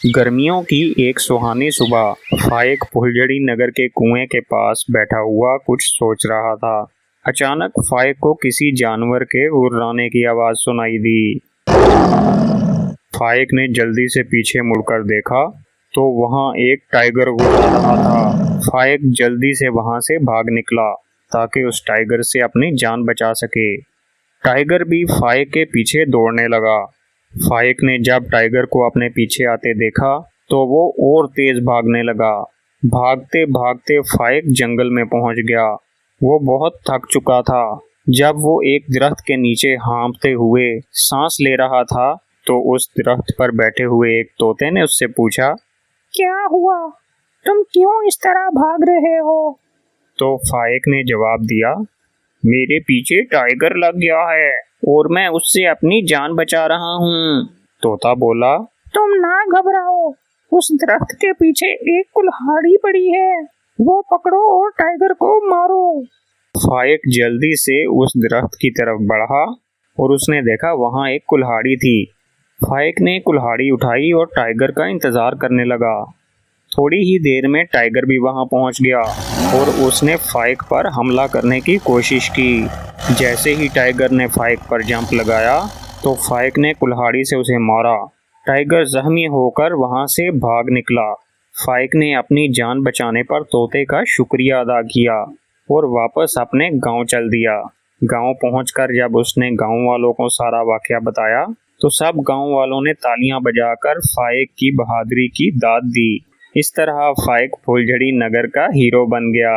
गर्मियों की एक सुहानी सुबह फाइक फुलझड़ी नगर के कुएं के पास बैठा हुआ कुछ सोच रहा था। अचानक फाइक को किसी जानवर के गुर्राने की आवाज सुनाई दी। फाइक ने जल्दी से पीछे मुड़कर देखा तो वहां एक टाइगर गुर्रा रहा था। फाइक जल्दी से वहां से भाग निकला ताकि उस टाइगर से अपनी जान बचा सके। टाइगर भी फाइक के पीछे दौड़ने लगा। फाइक ने जब टाइगर को अपने पीछे आते देखा तो वो और तेज भागने लगा। भागते भागते फाइक जंगल में पहुंच गया। वो बहुत थक चुका था। जब वो एक दरख्त के नीचे हांफते हुए सांस ले रहा था तो उस दरख्त पर बैठे हुए एक तोते ने उससे पूछा, क्या हुआ? तुम क्यों इस तरह भाग रहे हो? तो फाइक ने जवाब दिया, मेरे पीछे टाइगर लग गया है और मैं उससे अपनी जान बचा रहा हूँ। तोता बोला, तुम ना घबराओ, उस दरख्त के पीछे एक कुल्हाड़ी पड़ी है, वो पकड़ो और टाइगर को मारो। फाइक जल्दी से उस दरख्त की तरफ बढ़ा और उसने देखा वहां एक कुल्हाड़ी थी। फाइक ने कुल्हाड़ी उठाई और टाइगर का इंतजार करने लगा। थोड़ी ही देर में टाइगर भी वहां पहुंच गया और उसने फाइक पर हमला करने की कोशिश की। जैसे ही टाइगर ने फाइक पर जंप लगाया तो फाइक ने कुल्हाड़ी से उसे मारा। टाइगर जख्मी होकर वहां से भाग निकला। फाइक ने अपनी जान बचाने पर तोते का शुक्रिया अदा किया और वापस अपने गांव चल दिया। गांव पहुंचकर जब उसने गांव वालों को सारा वाकया बताया तो सब गांव वालों ने तालियां बजाकर फाइक की बहादुरी की दाद दी। इस तरह फाइक फुलझड़ी नगर का हीरो बन गया।